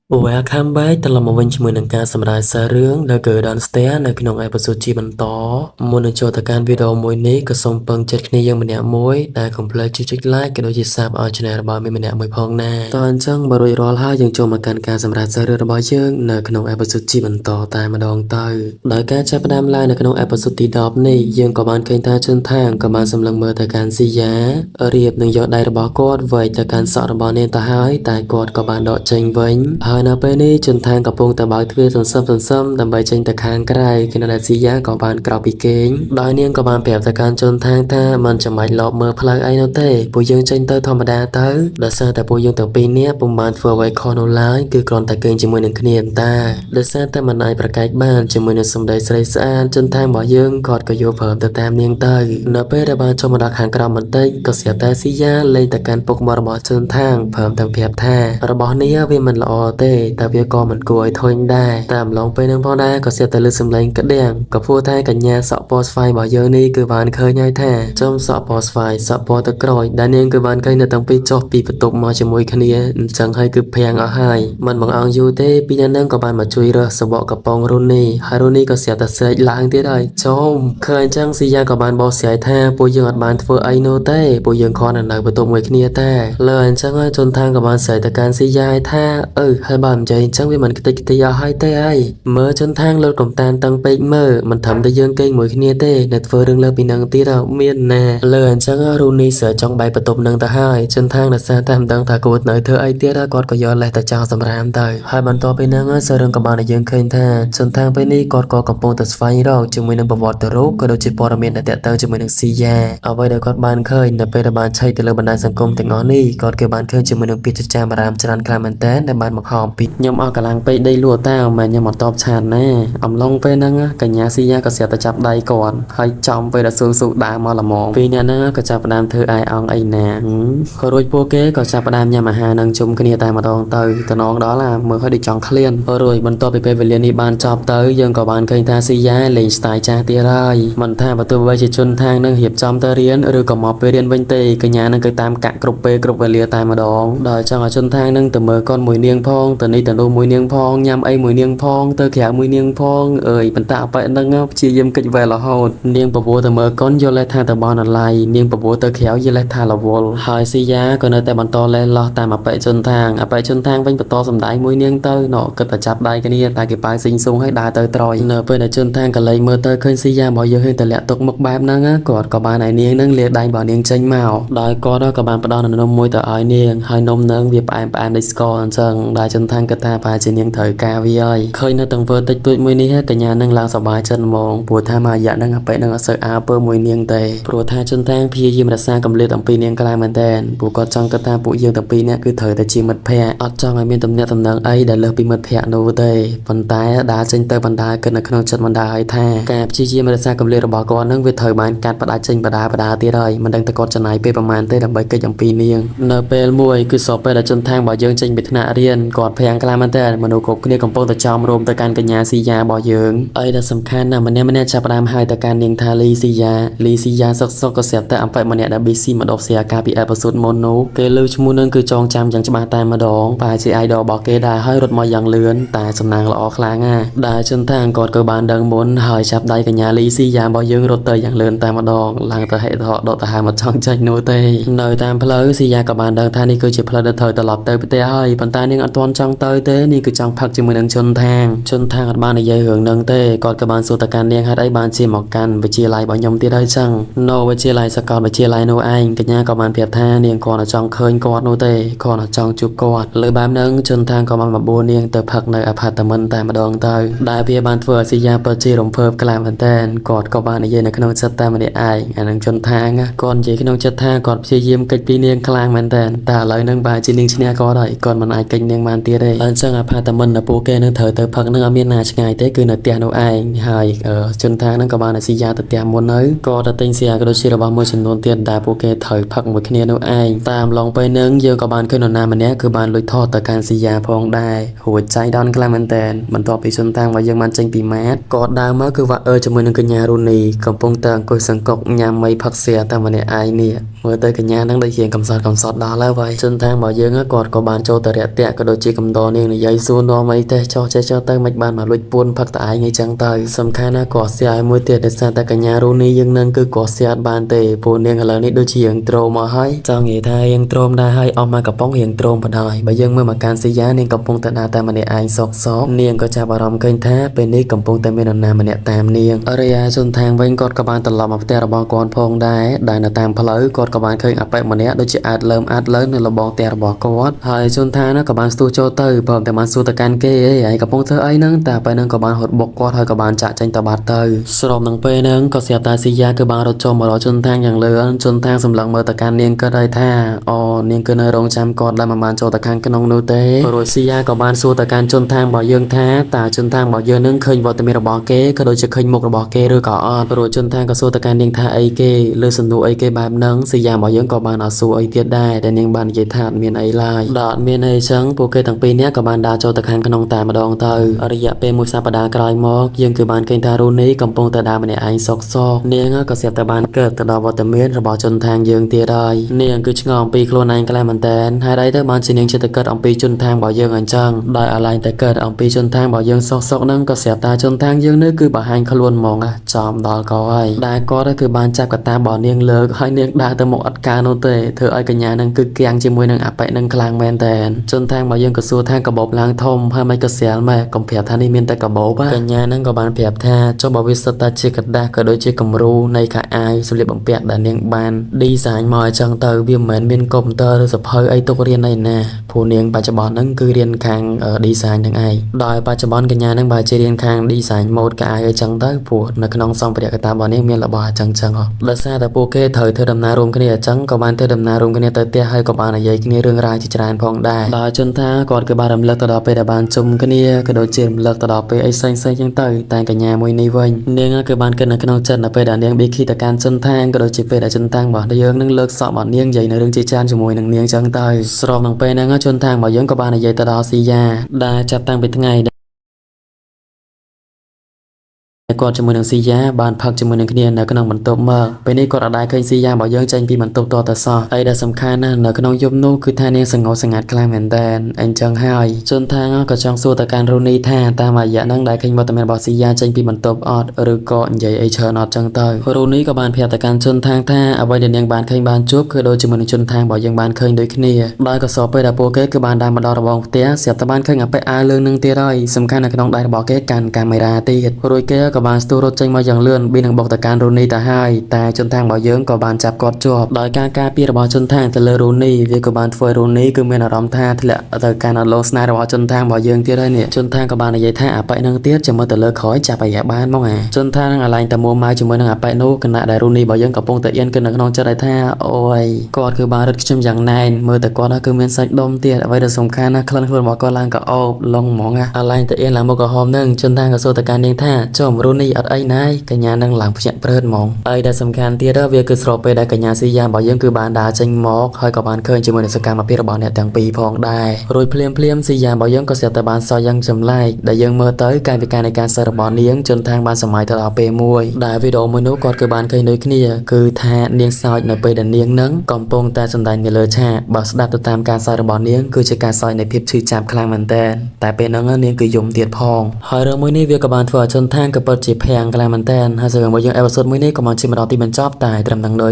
Welcome back ត្រឡប់មកវិញជាមួយនឹងការសម្រាយសាររឿង The Golden Stair នៅក្នុងអេពីសូតជាបន្តមុននឹងចូលទៅកាន់វីដេអូមួយនេះក៏សូមពឹងចិត្តគ្នាយើងម្នាក់មួយដែលកុំភ្លេចចុច like ក៏ដូចជា Sub ឲ្យ Channel របស់មានម្នាក់មួយផងណាតើអញ្ចឹងបើរួចរាល់ហើយយើងចូលមកកាន់ការសម្រាយសាររឿងរបស់យើងនៅក្នុងអេពីសូតជាបន្តតែម្ដងទៅដោយការចាប់ផ្ដើមឡើងនៅក្នុងអេពីសូតទី10នេះយើងក៏បានឃើញថាជន់ថាងក៏បានសម្លឹងមើលទៅកាន់ស៊ីយ៉ារៀបនឹងយកដៃរបស់គាត់វែកទៅកាន់សក់របស់នាងទៅហើយតែគាត់ក៏បានដកចេញវិញហើយនៅពេលនេះជន់ថាងកំពុងតែបើកទ្វារសន្សឹមដើម្បីចេញទៅខាងក្រៅខណៈដែលស៊ីយ៉ាក៏បានក្រោកពីគេងដោយនាងក៏បានប្រាប់ទៅកាន់ជន់ថាងថាមិនចាំបាច់លបមើលផ្លូវអីនោះទេពួកយើងចេញទៅធម្មតាទៅដោយសារតែពួកយើងទាំងពីរនាក់ពុំបានធ្វើអ្វីខុសនោះឡើយគឺគ្រាន់តែគេងជាមួយនឹងគ្នាតាដោយសារតែមិនអាចប្រកែកបានជាមួយនឹងសម្ដីស្រីស្អាតជន់ថាងរបស់យើងគាត់ក៏យកព្រមទៅតាមនាងទៅនៅពេលដែលបានចូលមកដល់ខាងក្រោមបន្តិចក៏ស្រាប់តែស៊ីយ៉ាលេងទៅកាន់ពុកមាត់របស់ជន់ថាងព្រមទាំងប្រាប់ថារបស់នេះវាមិនល្អទេតែវាក៏មិនគួរឲ្យធុញដែរតាមឡងពេលនឹងផងដែរក៏ស្រាប់តែលើសំឡេងក្តៀងក៏ពោលថាកញ្ញាសក់ពណ៌ស្វាយរបស់យើងនេះគឺបានឃើញហើយថាចំសក់ពណ៌ស្វាយសក់ពណ៌ទឹកក្រូចដែលនាងគឺបានឃើញនៅតាំងពីចុះពីបន្ទប់មកជាមួយគ្នាអញ្ចឹងហើយគឺភាំងអស់ហើយមិនបងអង្គយូរទេពីរនាក់នឹងក៏បានមកជួយរើសសបកកំប៉ុងរូនីហើយរូនីក៏ស្រាប់តែស្រែកឡើងទៀតហើយចូលឃើញអញ្ចឹងស៊ីយ៉ាក៏បានបោះស្រាយថាពួកយើងអត់បានធ្វើអីនោះទេពួកយើងគ្រាន់តែនៅបន្ទប់មួយគ្នាតែលើអញ្ចឹងហើយជន់ថាងក៏បានស្រែកទៅកាន់ស៊ីយ៉ាថាហើយបើមិនចៃអញ្ចឹងវាមិនខ្ទេចខ្ទីអស់ហើយទេហើយមើលជន់ថាងលើកំតានតឹងពេកមើលមិនត្រឹមតែយើងគេងមួយគ្នាទេនៅធ្វើរឿងលើពីនឹងទៀតមានណាលើអញ្ចឹងរូនីសើចង់បែកបន្ទប់នឹងទៅហើយជន់ថាងនៅសារតែមិនដឹងថាគាត់នៅធ្វើអីទៀតគាត់ក៏យកលេសទៅចោលសម្រាមទៅហើយបន្ទាប់ពីហ្នឹងសើរឿងក៏បានឲ្យយើងឃើញថាជន់ថាងពេលនេះគាត់ក៏កំពុងតែស្វែងរកជាមួយនឹងប្រវត្តិរូបក៏ដូចជាព័ត៌មានដែលតាក់ទងជាមួយនឹងស៊ីយ៉ាអ្វីដែលគាត់បានឃើញនៅពេលដែលបានឆែកទៅលើបណ្ដាញសង្គមទាំងអស់នេះគាត់ក៏បានឃើញជាមួយនឹងពាក្យចចាមអារាមច្រើនខ្លាំងមែនទែនដែលបានបង្ហោពីខ្ញុំអស់កម្លាំងពេកដីលក់តាមិនខ្ញុំអត់តបឆាតណាអំឡុងពេលហ្នឹងកញ្ញាស៊ីយ៉ាក៏ស្រាប់តែចាប់ដៃគាត់ហើយចំពេលដែលស៊ូដើរមកល្មមពីអ្នកហ្នឹងក៏ចាប់ផ្ដើមធ្វើអាយអងអីណាក៏រួចពួកគេក៏ចាប់ផ្ដើមញ៉ាំអាហារនឹងជុំគ្នាតែម្ដងទៅតំណងដល់មើលឲ្យដូចចង់ឃ្លានរួចបន្ទាប់ពីពេលវេលានេះបានចប់ទៅយើងក៏បានឃើញថាស៊ីយ៉ាលេងស្ទាយចាស់ទៀតហើយមិនថាបើទោះបីជាជនທາງនឹងរៀបចំទៅរៀនឬក៏មកពេលរៀនវិញទេកញ្ញានឹងគឺតាមកាក់គ្រប់ពេលគ្រប់វេលាតែម្ដងដោយចង់ឲ្យជនທາងនឹងទៅមើលកូនមួយនាងផងទៅនេះទៅនោះមួយនាងផងញ៉ាំអីមួយនាងផងទៅក្រៅមួយនាងផងប៉ុន្តែអប៉ែនឹងព្យាយាមកិច្ចវេលរហូតនាងបបួលទៅមើលកូនយកលេសថាទៅបនអឡៃនាងបបួលទៅក្រៅយកលេសថារវល់ហើយស៊ីយ៉ាក៏នៅតែបន្តលេសលោះតាមអប៉ែជនທາងវិញបន្តសម្ដែងមួយនាងទៅណគិតតែចាប់ដៃគ្នាតែគេប៉ាវស៊ីងស៊ុងឲ្យដើរទៅត្រយនៅពេលដែលជនທາងកលែងមើលទៅឃើញស៊ីយ៉ារបស់យើងហេតុតែលាក់ទុកមុខបែបហ្នឹងគាត់ក៏បានឲ្យនាងនឹងលាដៃរបស់នាងចេញមកដោយគាត់ក៏បានផ្ដល់នំមួយទៅឲ្យនាងហើយនំនឹងវាផ្អែមដូចស្ករអញ្ចឹងដែលជនថាងគិតថាប្រហែលជានាងត្រូវការវាហើយឃើញនៅទាំងធ្វើតិចតួចមួយនេះកញ្ញានឹងឡើងសប្បាយចិត្តហ្មងព្រោះថាមួយរយៈហ្នឹងអប៉ែនឹងអត់សូវអើពើមួយនាងទេព្រោះថាជនថាងព្យាយាមរក្សាកម្រិតអំពីនាងខ្លាំងមែនទែនពួកគាត់ចង់គិតថាពួកយើងទាំងពីរនាក់គឺត្រូវតែជាមិត្តភក្តិអត់ចង់ឲ្យមានទំនាក់ទំនងអីដែលលើសពីមិត្តភក្តិនោះទេប៉ុន្តែដើរចេញទៅបណ្ដាគិតនៅក្នុងចិត្តបណ្ដាឲ្យថាការព្យាយាមរក្សាកម្រិតរបស់គាត់នឹងវាត្រូវបានកាត់ផ្ដាច់ចេញបណ្ដាទៀតហើយមិនដឹងតែគាត់ចំណាយពេលប្រហែលទេដើម្បីកិច្ចអំពីនាងនៅពេលមួយគឺសពពេលដែលជនថាងរបស់យើងចេញពីថ្នាក់រៀនគាត់ភាំងខ្លាំងមែនទែនមនុស្សគ្រប់គ្នាកំពុងតែចោមរោមទៅកាន់កញ្ញាស៊ីយ៉ារបស់យើងអីដែលសំខាន់ណាស់ម្នាក់ចាប់ផ្ដើមហើយទៅកាន់នាងថាលីស៊ីយ៉ាសុកក៏ស្រាប់តែអំប៉ែម្នាក់ដែល BC មកដបស្រាកាពីអេពីសូតមុននោះគេលើឈ្មោះនឹងគឺចងចាំយ៉ាងច្បាស់តែម្ដងប្រហែលជា idol របស់គេដែរហើយរត់មកយ៉ាងលឿនតែសំណាងល្អខ្លាំងណាស់ដែលជនថាងគាត់ក៏បានដឹងមុនហើយចាប់ដៃកញ្ញាលីស៊ីយ៉ារបស់យើងរត់ទៅយ៉ាងលឿនតែម្ដងឡើងទៅហេតុដកទៅហើយមកចង់ចាញ់នោះទេនៅតាមផ្លូវស៊ីយ៉ាក៏បានដឹងថានេះគឺជាផ្លូវដែលត្រូវត្រឡប់ទៅផ្ទះហើយប៉ុន្តែនាងអត់ទាន់ចង់ទៅទេនេះគឺចង់ផឹកជាមួយនឹងជនថាងអត់បាននិយាយរឿងនឹងទេគាត់ក៏បានសួរទៅកាន់នាងហេតុអីបានជាមកកាន់វិទ្យាល័យរបស់ខ្ញុំទៀតហើយចឹងនៅវិទ្យាល័យសកលវិទ្យាល័យនោះឯងកញ្ញាក៏បានប្រាប់ថានាងគាត់ចង់ឃើញគាត់នោះទេគាត់ចង់ជួបគាត់លើបែបហ្នឹងជនថាងក៏បានបបួលនាងទៅផឹកនៅអាផាតមិនតែម្ដងទៅដែលវាបានធ្វើឲ្យស៊ីយ៉ាពិតជារំភើបខ្លាំងមែនទែនគាត់ក៏បាននិយាយនៅក្នុងចិត្តតែម្នាក់ឯងអានឹងជនថាងគាត់និយាយក្នុងចិត្តថាគាត់ព្យាយាមកិច្ចពីនាងខ្លាំងមែនទែនតែឥឡូវហ្នឹងបើជានាងឈ្នះគាត់ហើយគាត់មិនអាចកិច្ចនាងបានទៀតទេអញ្ចឹងអាផាតមិននៅពួកគេនឹងត្រូវទៅផឹកនឹងអត់មានណាឆ្ងាយទេគឺនៅផ្ទះនោះឯងហើយជនថាងហ្នឹងក៏បានឲ្យស៊ីយ៉ាទៅផ្ទះមុននៅក៏ទៅទិញស៊ីយ៉ាក៏ដូចជារបស់មួយចំនួនទៀតដែលពួកគេត្រូវផឹកមួយគ្នានោះឯងតាមឡងពេលហ្នឹងយើងក៏បានឃើញនរណាម្នាក់គឺបានលួចថតទៅកាន់ស៊ីយ៉ាផងដែររួចចៃដន្យខ្លាំងមែនទែនបន្ទាប់ពីជនថាងរបស់យើងបានចេញពីម៉ាតគាត់ដើរមកគឺវាជាមួយនឹងកញ្ញារូនីកំពុងតែអង្គុយសង្កុកញ៉ាំមីផឹកសៀតែម្នាក់ឯងនេះមើលទៅកញ្ញានឹងដូចជាកំសត់ដល់ហើយជនថាងរបស់យើងគាត់ក៏បានចូលទៅរាក់ទាក់ក៏ដូចជា កំដរនាងនិយាយសួរនាំអីទេចោះចេះចោះទៅមិនបានមកលួចពួនផឹកតឯងអីចឹងទៅសំខាន់ណាគាត់ស្អាយមួយទៀតដោយសារតែកញ្ញារូនីយើងនឹងគឺគាត់ស្អាតបានទេព្រោះនាងឥឡូវនេះដូចជារៀងត្រូមមកហើយចង់និយាយថារៀងត្រូមដែរហើយអស់មកកំប៉ុងរៀងទ្រោមបដ ហើយបើយើងមើលមកកាន់សីយ៉ានាងកំពុងតែដើរតាមម្នាក់ឯងសោកនាងក៏ចាប់អារម្មណ៍ឃើញថាពេលនេះកំពុងតែមាននរណាម្នាក់តាមនាងរីឯជនທາງវិញគាត់ក៏បានត្រឡប់មកផ្ទះរបស់គាត់ផងដែរដែលនៅតាមផ្លូវគាត់ក៏បានឃើញអាប៉ែម្នាក់ដូចជាអាចលើមនៅលបងផ្ទះរបស់គាត់ហើយជនថានោះក៏បានស្ទុះចូលទៅព្រមទាំងបានសួរទៅកាន់គេហើយកំពុងធ្វើអីហ្នឹងតែពេលហ្នឹងក៏បានហត់បុកគាត់ហើយក៏បានចាក់ចេញទៅបាត់ទៅស្របនឹងពេលហ្នឹងក៏ស្រាប់តែសីយ៉ាគឺបានរត់ចូលមករកជនថាងយ៉ាងលឿនជនថាងសម្លឹងមើលទៅកាន់នាងគាត់ហើយថាអូនាងគឺនៅរងចាំគាត់ដែលមិនបានចូលទៅខាងក្នុងនោះទេរួចសីយ៉ាក៏បានសួរទៅកាន់ជនថាងរបស់យើងថាតើជនថាងរបស់យើងនឹងឃើញវត្តមានរបស់គេក៏ដូចជាឃើញមុខរបស់គេឬក៏អត់រួចជនថាងក៏សួរទៅកាន់នាងថាអីគេលើសំណួរអីគេបែបហ្នឹងសីយ៉ារបស់យើងក៏បានអត់សួរអីទៀតដែរតែនាងបាននិយាយថាអត់មានអីឡើយដល់អត់មានអីចឹងពួកគេទាំងពីរនាក់ក៏បានដើរចូលទៅខាងក្នុងតែម្ដងទៅរយៈពេលមួយសប្តាហ៍ក្រោយមកយើងគឺបានឃើញថារូនីកំពុងតែដើរម្នាក់ឯងសោកនាងក៏ស្រាប់តែបានកើតទៅដល់វត្តមានរបស់ជនថាងយើងទៀតហើយនាងគឺឆ្ងល់អំពីខ្លួនឯងខ្លាំងមែនតើហើយអីទៅបានជានាងចិត្តកើតអំពីជនថាងរបស់យើងអញ្ចឹងដោយអាឡែងតែកើតអំពីជនថាងរបស់យើងសោកហ្នឹងក៏ស្រាប់តែជនថាងយើងនេះគឺបង្ហាញខ្លួនហ្មងចំដល់ក៏ហើយដែលគាត់គឺបានចាប់កតារបស់នាងលើកហើយនាងដើរទៅមុខអត់កើនោះទេធ្វើឲ្យកញ្ញានឹងគឺគាំងជាមួយនឹងអបិនឹងខ្លាំងមែនតើជនថាងរបស់យើងក៏សួរថាកបោបឡើងធំហើយមិនក៏ស្រាលម៉ែកុំប្រាប់ថានេះមានតែកបោបកញ្ញានឹងក៏បានប្រាប់ថាចុះបើវាសិតតែជាกระดาษក៏ដូចជាគំរូនៃខោអាវសម្លៀកបំពាក់ដែលនាងបានឌីហ្សាញមកអញ្ចឹងទៅវាមិនមែនមានកុំព្យូទ័រឬសភៅអីទុករៀនអីណាព្រោះនាងបច្ចុប្បន្នហ្នឹងគឺរៀនខាងឌីហ្សាញនឹងឯងដោយបច្ចុប្បន្នកញ្ញានឹងបើជារៀនខាងឌីហ្សាញម៉ូដខោអាវអីចឹងទៅព្រោះនៅក្នុងសម្ភារៈកតារបស់នាងមានរបស់អញ្ចឹងដោយសារតែពួកគេត្រូវធ្វើដំណើររួមគ្នាអញ្ចឹងក៏បានធ្វើដំណើររួមគ្នាទៅផ្ទះហើយក៏បាននិយាយគ្នារឿងរ៉ាវជាច្រើនផងដែរដោយជនថាគាត់គឺបានរំលឹកទៅដល់ពេលដែលបានជុំគ្នាក៏ដូចជារំលឹកទៅដល់ពេលអីផ្សេងៗចឹងទៅតែកញ្ញាមួយនេះវិញនាងគឺបានគិតនៅក្នុងចិត្តនៅពេលដែលនាងប៊ីខីទៅកាន់ជនថាក៏ដូចជាពេលដែលជនថារបស់យើងនឹងលើកសក់របស់នាងនិយាយនៅរឿងជាច្រើនជាមួយនឹងនាងចឹងទៅស្របនឹងពេលហ្នឹងជនថារបស់យើងក៏បាននិយាយទៅដល់ស៊ីយ៉ាដែលចាប់តាំងពីថ្ងៃគាត់ជាមួយនឹងស៊ីយ៉ាបានផឹកជាមួយនឹងគ្នានៅក្នុងបន្ទប់មកពេលនេះគាត់អាចឃើញស៊ីយ៉ារបស់យើងចេញពីបន្ទប់តទៅសោះហើយដែលសំខាន់ណាស់នៅក្នុងយប់នោះគឺថានាងសង្កត់ស្ងាត់ខ្លាំងមែនតើអញ្ចឹងហើយជនថាក៏ចង់សួរទៅកាន់រូនីថាតាមរយៈហ្នឹងដែលឃើញវត្តមានរបស់ស៊ីយ៉ាចេញពីបន្ទប់អត់ឬក៏និយាយអីច្រើនអត់ចឹងទៅរូនីក៏បានប្រាប់ទៅកាន់ជនថាថាអ្វីដែលនាងបានឃើញបានជួបគឺដូចជាមួយនឹងជនថារបស់យើងបានឃើញដូចគ្នាដោយក៏សពពេលដែលពួកគេគឺបានដើរមកដល់របងផ្ទះស្រាប់តែបានឃើញអាប៉ែអាវលឿងនឹងទៀតហើយសំខាន់នៅក្នុងដៃរបស់គេកាន់កាមេរ៉ាទៀតរួចគេក៏បានស្ទុះរត់ចេញមកយ៉ាងលឿនប៊ីនឹងបុកទៅកាន់រូនីទៅហើយតែជនថាងរបស់យើងក៏បានចាប់គាត់ជាប់ដោយការការពាររបស់ជនថាងទៅលើរូនីវាក៏បានធ្វើរូនីគឺមានអារម្មណ៍ថាធ្លាក់ទៅកាន់អឡូស្នេហ៍របស់ជនថាងរបស់យើងទៀតហើយនេះជនថាងក៏បាននិយាយថាអាប៉ែនឹងទៀតចាំមើលទៅលើក្រោយចាប់អាយ៉ាបានមកជនថាងនឹងអាឡែងតែមួម៉ៅជាមួយនឹងអាប៉ែនោះគណៈដែលរូនីរបស់យើងកំពុងតែអៀនគិតនៅក្នុងចិត្តថាអូយគាត់គឺបានរត់ខ្ញុំយ៉ាងណែនមើលតែគាត់គឺមានសាច់ដុំទៀតអ្វីដែលសំខាន់ណាក្លិនខ្លួនរបស់គាត់ឡើងក៏អូបឡុងហ្មងអាឡែងតែអៀនឡើងមកក្រហមនឹងជនថាងក៏សួរទៅកាន់នាងថាចុំរូនីអត់អីណាយកញ្ញានឹងឡើងភ្ញាក់ព្រឺតហ្មងហើយដែលសំខាន់ទៀតវាគឺស្របពេលដែលកញ្ញាស៊ីយ៉ារបស់យើងគឺបានដើរចេញមកហើយក៏បានឃើញជាមួយនឹងសកម្មភាពរបស់អ្នកទាំងពីរផងដែររួចភ្លាមស៊ីយ៉ារបស់យើងក៏ស្រាប់តែបានសល់យ៉ាងចម្លែកដែលយើងមើលទៅកាយវិការនៃការសិស្សរបស់នាងជនថាងបានសម័យទៅដល់ពេលមួយដែលវីដេអូមួយនោះគាត់គឺបានឃើញដូចគ្នាគឺថានាងសើចនៅពេលដែលនាងនឹងកំពុងតែសម្ដែងនៅលើឆាកបើស្ដាប់ទៅតាមការសើចរបស់នាងគឺជាការសើចនៃភាពឈឺចាប់ខ្លាំងមែនទែនតែពេលហ្នឹងនាងគឺយំទៀតផងហើយរឿងមួយនេះវាក៏បានធ្វើឲ្យជនថាងក៏ពិតជាភាំងខ្លាំងមែនទែនហើយរឿងរបស់យើងអេពីសូតមួយនេះក៏មកជាមកដល់ទីបញ្ចប់តែត្រឹមនឹងដោយ